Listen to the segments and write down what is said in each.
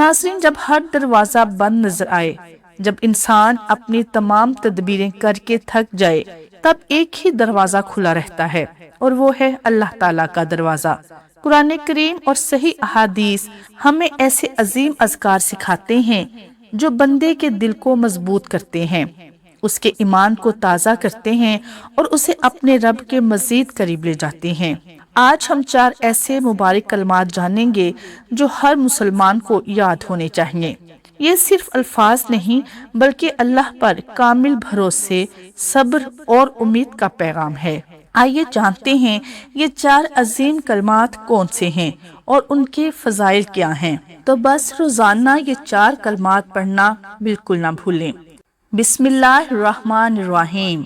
ناظرین، جب ہر دروازہ بند نظر آئے، جب انسان اپنی تمام تدبیریں کر کے تھک جائے، تب ایک ہی دروازہ کھلا رہتا ہے، اور وہ ہے اللہ تعالیٰ کا دروازہ۔ قرآن کریم اور صحیح احادیث ہمیں ایسے عظیم اذکار سکھاتے ہیں جو بندے کے دل کو مضبوط کرتے ہیں، اس کے ایمان کو تازہ کرتے ہیں اور اسے اپنے رب کے مزید قریب لے جاتے ہیں۔ آج ہم 4 ایسے مبارک کلمات جانیں گے جو ہر مسلمان کو یاد ہونے چاہیے۔ یہ صرف الفاظ نہیں بلکہ اللہ پر کامل بھروسے، صبر اور امید کا پیغام ہے۔ آئیے جانتے ہیں یہ 4 عظیم کلمات کون سے ہیں اور ان کے فضائل کیا ہیں۔ تو بس روزانہ یہ 4 کلمات پڑھنا بالکل نہ بھولیں۔ بسم اللہ الرحمن الرحیم۔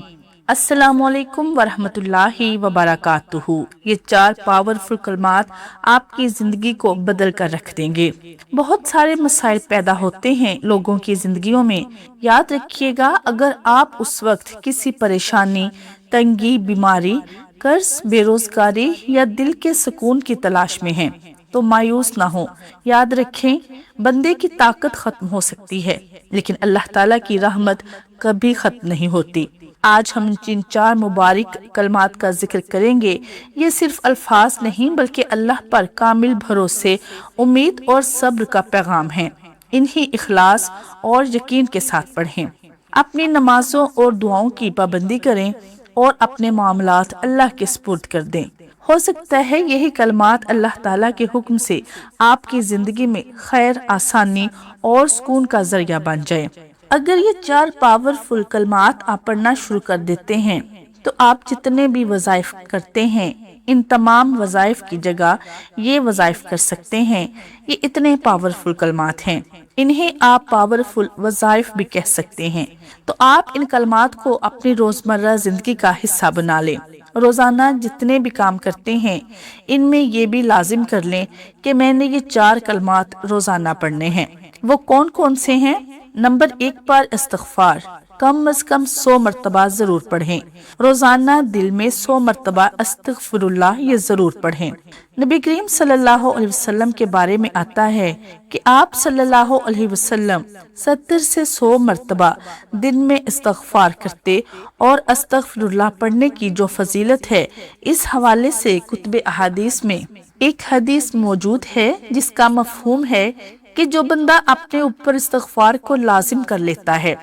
السلام علیکم ورحمۃ اللہ وبرکاتہ۔ یہ 4 پاورفل کلمات آپ کی زندگی کو بدل کر رکھ دیں گے۔ بہت سارے مسائل پیدا ہوتے ہیں لوگوں کی زندگیوں میں۔ یاد رکھیے گا، اگر آپ اس وقت کسی پریشانی، تنگی، بیماری، قرض، بے روزگاری یا دل کے سکون کی تلاش میں ہیں تو مایوس نہ ہو۔ یاد رکھیں، بندے کی طاقت ختم ہو سکتی ہے لیکن اللہ تعالیٰ کی رحمت کبھی ختم نہیں ہوتی۔ آج ہم جن 4 مبارک کلمات کا ذکر کریں گے، یہ صرف الفاظ نہیں بلکہ اللہ پر کامل بھروسے، امید اور صبر کا پیغام ہے۔ انہیں اخلاص اور یقین کے ساتھ پڑھیں، اپنی نمازوں اور دعاؤں کی پابندی کریں اور اپنے معاملات اللہ کے سپرد کر دیں۔ ہو سکتا ہے یہی کلمات اللہ تعالیٰ کے حکم سے آپ کی زندگی میں خیر، آسانی اور سکون کا ذریعہ بن جائے۔ اگر یہ 4 پاورفل کلمات آپ پڑھنا شروع کر دیتے ہیں تو آپ جتنے بھی وظائف کرتے ہیں، ان تمام وظائف کی جگہ یہ وظائف کر سکتے ہیں۔ یہ اتنے پاورفل کلمات ہیں، انہیں آپ پاورفل وظائف بھی کہہ سکتے ہیں۔ تو آپ ان کلمات کو اپنی روزمرہ زندگی کا حصہ بنا لیں۔ روزانہ جتنے بھی کام کرتے ہیں ان میں یہ بھی لازم کر لیں کہ میں نے یہ 4 کلمات روزانہ پڑھنے ہیں۔ وہ کون کون سے ہیں؟ نمبر 1 پر استغفار، کم از کم 100 مرتبہ ضرور پڑھیں۔ روزانہ دل میں 100 مرتبہ استغفر اللہ یہ ضرور پڑھیں۔ نبی کریم صلی اللہ علیہ وسلم کے بارے میں آتا ہے کہ آپ صلی اللہ علیہ وسلم 70 سے 100 مرتبہ دن میں استغفار کرتے، اور استغفر اللہ پڑھنے کی جو فضیلت ہے، اس حوالے سے کتب احادیث میں ایک حدیث موجود ہے جس کا مفہوم ہے کہ جو بندہ اپنے اوپر استغفار کو لازم کر لیتا ہے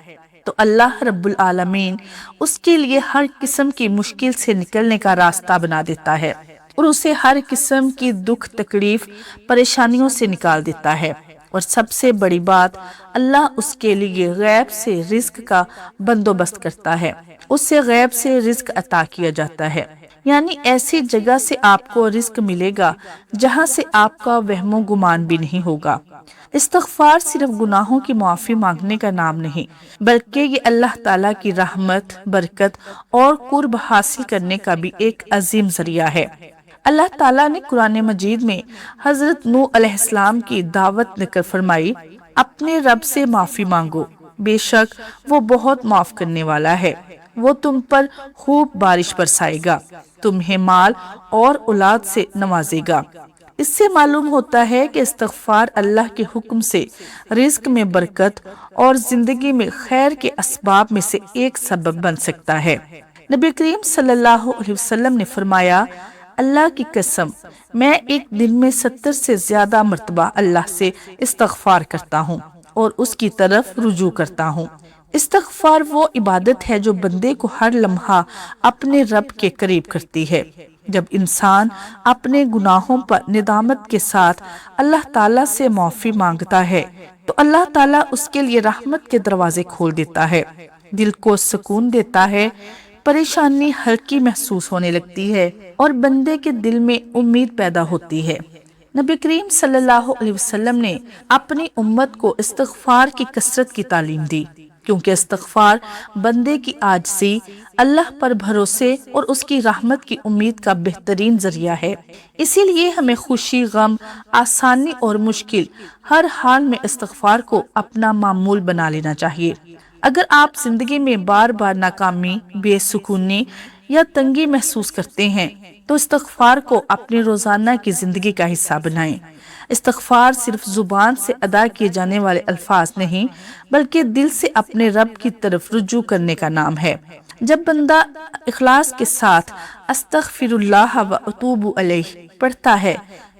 تو اللہ رب العالمین اس کے لیے ہر قسم کی مشکل سے نکلنے کا راستہ بنا دیتا ہے اور اسے ہر قسم کی دکھ، تکلیف، پریشانیوں سے نکال دیتا ہے۔ اور سب سے بڑی بات، اللہ اس کے لیے غیب سے رزق کا بندوبست کرتا ہے، اس سے غیب سے رزق عطا کیا جاتا ہے، یعنی ایسی جگہ سے آپ کو رزق ملے گا جہاں سے آپ کا وہم و گمان بھی نہیں ہوگا۔ استغفار صرف گناہوں کی معافی مانگنے کا نام نہیں بلکہ یہ اللہ تعالیٰ کی رحمت، برکت اور قرب حاصل کرنے کا بھی ایک عظیم ذریعہ ہے۔ اللہ تعالیٰ نے قرآن مجید میں حضرت نوح علیہ السلام کی دعوت نقل فرمائی، اپنے رب سے معافی مانگو، بے شک وہ بہت معاف کرنے والا ہے، وہ تم پر خوب بارش برسائے گا، تمہیں مال اور اولاد سے نوازے گا۔ اس سے معلوم ہوتا ہے کہ استغفار اللہ کے حکم سے رزق میں برکت اور زندگی میں خیر کے اسباب میں سے ایک سبب بن سکتا ہے۔ نبی کریم صلی اللہ علیہ وسلم نے فرمایا، اللہ کی قسم، میں ایک دن میں 70 سے زیادہ مرتبہ اللہ سے استغفار کرتا ہوں اور اس کی طرف رجوع کرتا ہوں۔ استغفار وہ عبادت ہے جو بندے کو ہر لمحہ اپنے رب کے قریب کرتی ہے۔ جب انسان اپنے گناہوں پر ندامت کے ساتھ اللہ تعالیٰ سے معافی مانگتا ہے تو اللہ تعالیٰ اس کے لیے رحمت کے دروازے کھول دیتا ہے، دل کو سکون دیتا ہے، پریشانی ہلکی محسوس ہونے لگتی ہے اور بندے کے دل میں امید پیدا ہوتی ہے۔ نبی کریم صلی اللہ علیہ وسلم نے اپنی امت کو استغفار کی کثرت کی تعلیم دی، کیونکہ استغفار بندے کی عاجزی، اللہ پر بھروسے اور اس کی رحمت کی امید کا بہترین ذریعہ ہے۔ اسی لیے ہمیں خوشی، غم، آسانی اور مشکل ہر حال میں استغفار کو اپنا معمول بنا لینا چاہیے۔ اگر آپ زندگی میں بار بار ناکامی، بے سکونی یا تنگی محسوس کرتے ہیں تو استغفار کو اپنی روزانہ کی زندگی کا حصہ بنائیں۔ استغفار صرف زبان سے ادا کیے جانے والے الفاظ نہیں، بلکہ دل سے اپنے رب کی طرف رجوع کرنے کا نام ہے۔ جب بندہ اخلاص کے ساتھ استغفر اللہ و اتوب الیہ پڑھتا ہے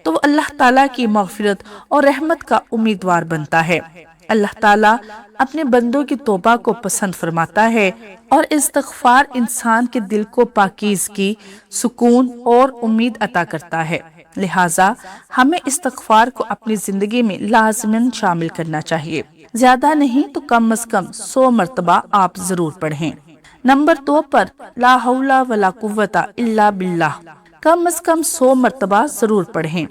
تو وہ اللہ تعالیٰ کی مغفرت اور رحمت کا امیدوار بنتا ہے۔ اللہ تعالیٰ اپنے بندوں کی توبہ کو پسند فرماتا ہے، اور استغفار انسان کے دل کو پاکیزگی، سکون اور امید عطا کرتا ہے۔ لہٰذا ہمیں استغفار کو اپنی زندگی میں لازماً شامل کرنا چاہیے۔ زیادہ نہیں تو کم از کم 100 مرتبہ آپ ضرور پڑھیں۔ نمبر 2 پر لا حول ولا قوت الا باللہ کم از کم 100 مرتبہ ضرور پڑھیں۔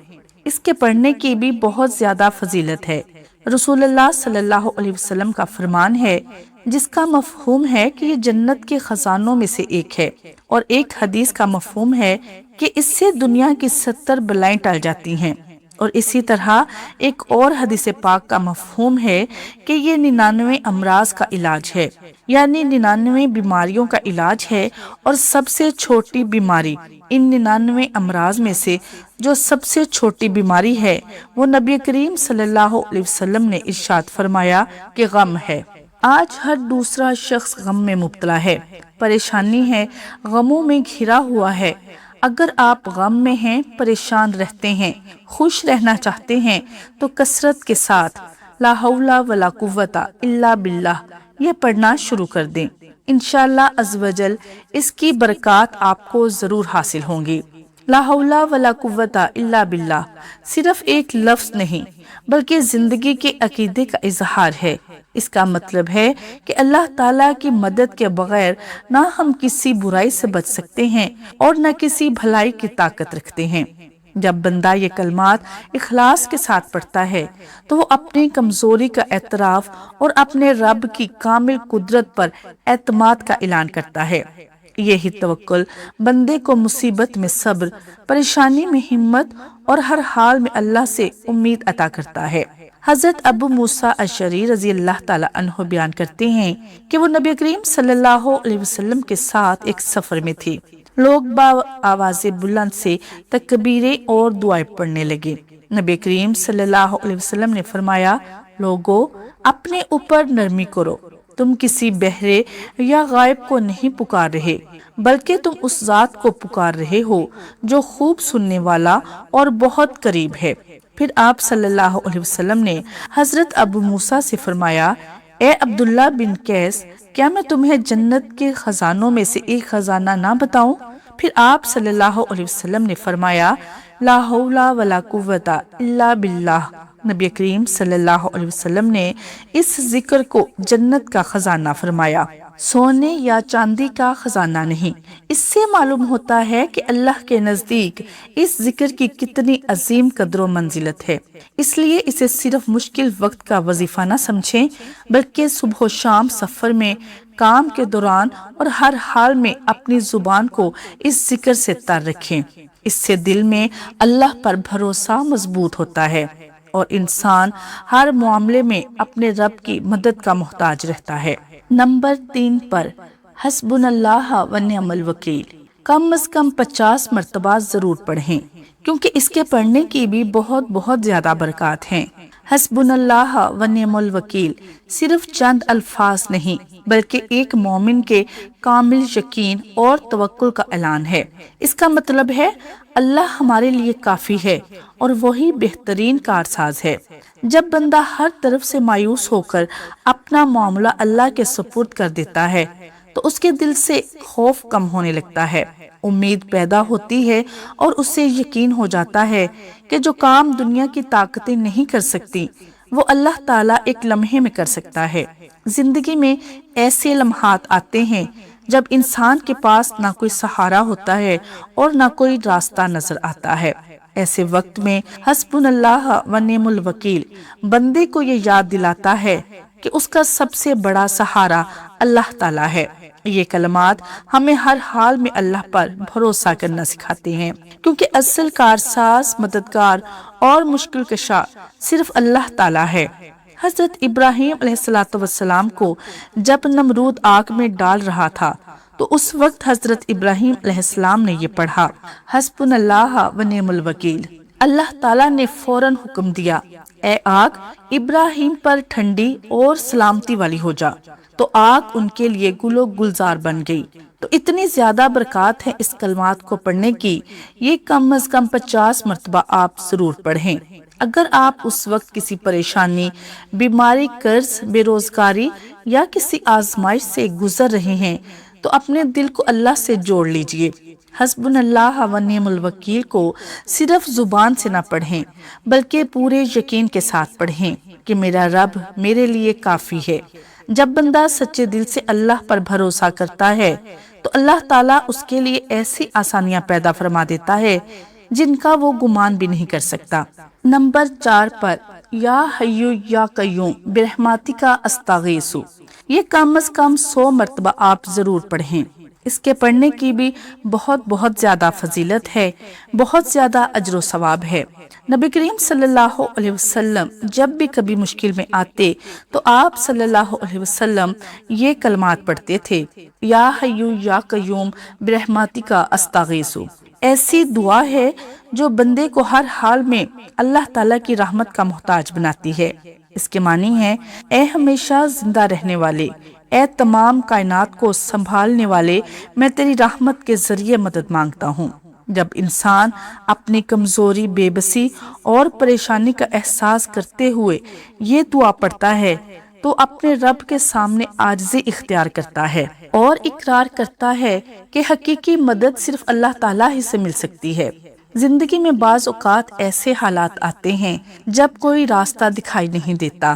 اس کے پڑھنے کی بھی بہت زیادہ فضیلت ہے۔ رسول اللہ صلی اللہ علیہ وسلم کا فرمان ہے، جس کا مفہوم ہے کہ یہ جنت کے خزانوں میں سے ایک ہے، اور ایک حدیث کا مفہوم ہے کہ اس سے دنیا کی 70 بلائیں ٹل جاتی ہیں، اور اسی طرح ایک اور حدیث پاک کا مفہوم ہے کہ یہ 99 امراض کا علاج ہے، یعنی 99 بیماریوں کا علاج ہے، اور سب سے چھوٹی بیماری ان 99 امراض میں سے جو سب سے چھوٹی بیماری ہے وہ نبی کریم صلی اللہ علیہ وسلم نے ارشاد فرمایا کہ غم ہے۔ آج ہر دوسرا شخص غم میں مبتلا ہے، پریشانی ہے، غموں میں گھرا ہوا ہے۔ اگر آپ غم میں ہیں، پریشان رہتے ہیں، خوش رہنا چاہتے ہیں تو کثرت کے ساتھ لا حول ولا قوت الا باللہ یہ پڑھنا شروع کر دیں۔ انشاءاللہ عز و جل اس کی برکات آپ کو ضرور حاصل ہوں گی۔ لا حول ولا قوت الا باللہ صرف ایک لفظ نہیں، بلکہ زندگی کے عقیدے کا اظہار ہے۔ اس کا مطلب ہے کہ اللہ تعالیٰ کی مدد کے بغیر نہ ہم کسی برائی سے بچ سکتے ہیں اور نہ کسی بھلائی کی طاقت رکھتے ہیں۔ جب بندہ یہ کلمات اخلاص کے ساتھ پڑھتا ہے تو وہ اپنی کمزوری کا اعتراف اور اپنے رب کی کامل قدرت پر اعتماد کا اعلان کرتا ہے۔ یہی توکل بندے کو مصیبت میں صبر، پریشانی میں ہمت اور ہر حال میں اللہ سے امید عطا کرتا ہے۔ حضرت ابو موسیٰ اشعری رضی اللہ تعالیٰ عنہ بیان کرتے ہیں کہ وہ نبی کریم صلی اللہ علیہ وسلم کے ساتھ ایک سفر میں تھی۔ لوگ با آواز بلند سے تکبیریں اور دعائیں پڑھنے لگے۔ نبی کریم صلی اللہ علیہ وسلم نے فرمایا، لوگو اپنے اوپر نرمی کرو، تم کسی بہرے یا غائب کو نہیں پکار رہے، بلکہ تم اس ذات کو پکار رہے ہو جو خوب سننے والا اور بہت قریب ہے۔ پھر آپ صلی اللہ علیہ وسلم نے حضرت ابو موسیٰ سے فرمایا، اے عبداللہ بن قیس، کیا میں تمہیں جنت کے خزانوں میں سے ایک خزانہ نہ بتاؤں؟ پھر آپ صلی اللہ علیہ وسلم نے فرمایا، لا حول ولا قوت الا باللہ۔ نبی کریم صلی اللہ علیہ وسلم نے اس ذکر کو جنت کا خزانہ فرمایا، سونے یا چاندی کا خزانہ نہیں۔ اس سے معلوم ہوتا ہے کہ اللہ کے نزدیک اس ذکر کی کتنی عظیم قدر و منزلت ہے۔ اس لیے اسے صرف مشکل وقت کا وظیفہ نہ سمجھیں، بلکہ صبح و شام، سفر میں، کام کے دوران اور ہر حال میں اپنی زبان کو اس ذکر سے تر رکھیں۔ اس سے دل میں اللہ پر بھروسہ مضبوط ہوتا ہے اور انسان ہر معاملے میں اپنے رب کی مدد کا محتاج رہتا ہے۔ نمبر 3 پر حسبنا اللہ و نعم الوکیل کم از کم 50 مرتبہ ضرور پڑھیں، کیونکہ اس کے پڑھنے کی بھی بہت زیادہ برکات ہیں۔ حسبنا اللہ و نعم الوکیل صرف چند الفاظ نہیں، بلکہ ایک مومن کے کامل یقین اور توکل کا اعلان ہے۔ اس کا مطلب ہے اللہ ہمارے لیے کافی ہے اور وہی بہترین کارساز ہے۔ جب بندہ ہر طرف سے مایوس ہو کر اپنا معاملہ اللہ کے سپرد کر دیتا ہے تو اس کے دل سے خوف کم ہونے لگتا ہے، امید پیدا ہوتی ہے اور اسے یقین ہو جاتا ہے کہ جو کام دنیا کی طاقتیں نہیں کر سکتی وہ اللہ تعالیٰ ایک لمحے میں کر سکتا ہے۔ زندگی میں ایسے لمحات آتے ہیں جب انسان کے پاس نہ کوئی سہارا ہوتا ہے اور نہ کوئی راستہ نظر آتا ہے۔ ایسے وقت میں حسبنا اللہ و نعم الوکیل بندے کو یہ یاد دلاتا ہے کہ اس کا سب سے بڑا سہارا اللہ تعالیٰ ہے۔ یہ کلمات ہمیں ہر حال میں اللہ پر بھروسہ کرنا سکھاتے ہیں، کیونکہ اصل کارساز، مددگار اور مشکل کشا صرف اللہ تعالیٰ ہے۔ حضرت ابراہیم علیہ السلام کو جب نمرود آگ میں ڈال رہا تھا تو اس وقت حضرت ابراہیم علیہ السلام نے یہ پڑھا، حسبنا اللہ و نعم الوکیل۔ اللہ تعالیٰ نے فوراً حکم دیا، اے آگ ابراہیم پر ٹھنڈی اور سلامتی والی ہو جا، تو آگ ان کے لیے گل و گلزار بن گئی۔ تو اتنی زیادہ برکات ہیں اس کلمات کو پڑھنے کی، یہ کم از کم 50 مرتبہ آپ ضرور پڑھیں۔ اگر آپ اس وقت کسی پریشانی، بیماری، قرض، بے روزگاری یا کسی آزمائش سے گزر رہے ہیں تو اپنے دل کو اللہ سے جوڑ لیجئے۔ حسبنا اللہ و نعم الوکیل کو صرف زبان سے نہ پڑھیں بلکہ پورے یقین کے ساتھ پڑھیں کہ میرا رب میرے لیے کافی ہے۔ جب بندہ سچے دل سے اللہ پر بھروسہ کرتا ہے تو اللہ تعالیٰ اس کے لیے ایسی آسانیاں پیدا فرما دیتا ہے جن کا وہ گمان بھی نہیں کر سکتا۔ نمبر 4 پر یا حیو یا قیوم برحمتک استغیث، یہ کم از کم 100 مرتبہ آپ ضرور پڑھیں۔ اس کے پڑھنے کی بھی بہت زیادہ فضیلت ہے، بہت زیادہ اجر و ثواب ہے۔ نبی کریم صلی اللہ علیہ وسلم جب بھی کبھی مشکل میں آتے تو آپ صلی اللہ علیہ وسلم یہ کلمات پڑھتے تھے، یا حیو یا قیوم برحمتک استغیث۔ ایسی دعا ہے جو بندے کو ہر حال میں اللہ تعالیٰ کی رحمت کا محتاج بناتی ہے۔ اس کے معنی ہے، اے ہمیشہ زندہ رہنے والے، اے تمام کائنات کو سنبھالنے والے، میں تیری رحمت کے ذریعے مدد مانگتا ہوں۔ جب انسان اپنی کمزوری، بے بسی اور پریشانی کا احساس کرتے ہوئے یہ دعا پڑھتا ہے تو اپنے رب کے سامنے عاجزی اختیار کرتا ہے اور اقرار کرتا ہے کہ حقیقی مدد صرف اللہ تعالیٰ ہی سے مل سکتی ہے۔ زندگی میں بعض اوقات ایسے حالات آتے ہیں جب کوئی راستہ دکھائی نہیں دیتا،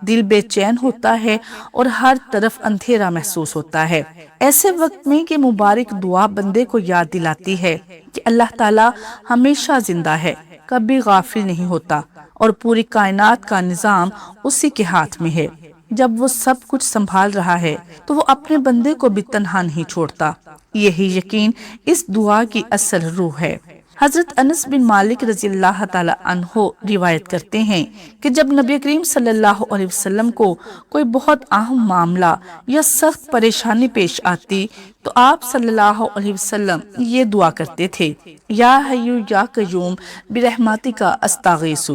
دل بے چین ہوتا ہے اور ہر طرف اندھیرا محسوس ہوتا ہے۔ ایسے وقت میں یہ مبارک دعا بندے کو یاد دلاتی ہے کہ اللہ تعالیٰ ہمیشہ زندہ ہے، کبھی غافل نہیں ہوتا اور پوری کائنات کا نظام اسی کے ہاتھ میں ہے۔ جب وہ سب کچھ سنبھال رہا ہے تو وہ اپنے بندے کو بھی تنہا نہیں چھوڑتا۔ یہی یقین اس دعا کی اصل روح ہے۔ حضرت انس بن مالک رضی اللہ تعالی عنہ روایت کرتے ہیں کہ جب نبی کریم صلی اللہ علیہ وسلم کو کوئی بہت اہم معاملہ یا سخت پریشانی پیش آتی تو آپ صلی اللہ علیہ وسلم یہ دعا کرتے تھے، یا حیو یا قیوم برحمتک استغیث۔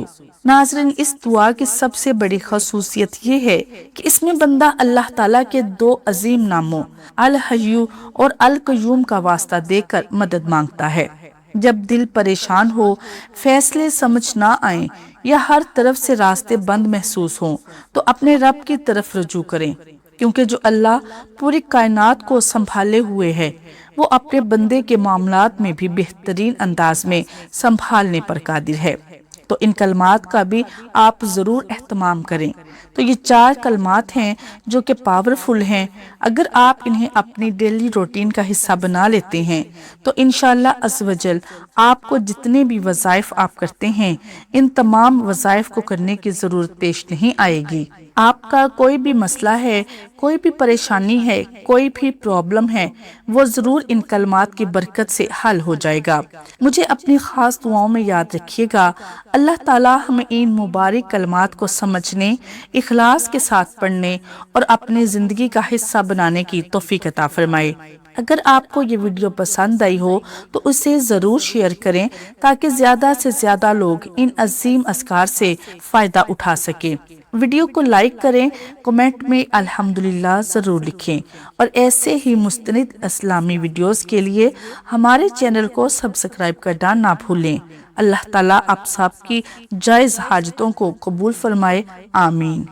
ناظرین، اس دعا کی سب سے بڑی خصوصیت یہ ہے کہ اس میں بندہ اللہ تعالیٰ کے 2 عظیم ناموں الحیو اور القیوم کا واسطہ دے کر مدد مانگتا ہے۔ جب دل پریشان ہو، فیصلے سمجھ نہ آئیں یا ہر طرف سے راستے بند محسوس ہوں تو اپنے رب کی طرف رجوع کریں، کیونکہ جو اللہ پوری کائنات کو سنبھالے ہوئے ہے وہ اپنے بندے کے معاملات میں بھی بہترین انداز میں سنبھالنے پر قادر ہے۔ تو ان کلمات کا بھی آپ ضرور اہتمام کریں۔ تو یہ 4 کلمات ہیں جو کہ پاورفل ہیں۔ اگر آپ انہیں اپنی ڈیلی روٹین کا حصہ بنا لیتے ہیں تو انشاءاللہ عز و جل آپ کو جتنے بھی وظائف آپ کرتے ہیں ان تمام وظائف کو کرنے کی ضرورت پیش نہیں آئے گی۔ آپ کا کوئی بھی مسئلہ ہے، کوئی بھی پریشانی ہے، کوئی بھی پرابلم ہے، وہ ضرور ان کلمات کی برکت سے حل ہو جائے گا۔ مجھے اپنی خاص دعاؤں میں یاد رکھیے گا۔ اللہ تعالیٰ ہمیں ان مبارک کلمات کو سمجھنے، اخلاص کے ساتھ پڑھنے اور اپنی زندگی کا حصہ بنانے کی توفیق عطا فرمائے۔ اگر آپ کو یہ ویڈیو پسند آئی ہو تو اسے ضرور شیئر کریں تاکہ زیادہ سے زیادہ لوگ ان عظیم اذکار سے فائدہ اٹھا سکیں۔ ویڈیو کو لائک کریں، کمنٹ میں الحمدللہ ضرور لکھیں اور ایسے ہی مستند اسلامی ویڈیوز کے لیے ہمارے چینل کو سبسکرائب کرنا نہ بھولیں۔ اللہ تعالیٰ آپ سب کی جائز حاجتوں کو قبول فرمائے، آمین۔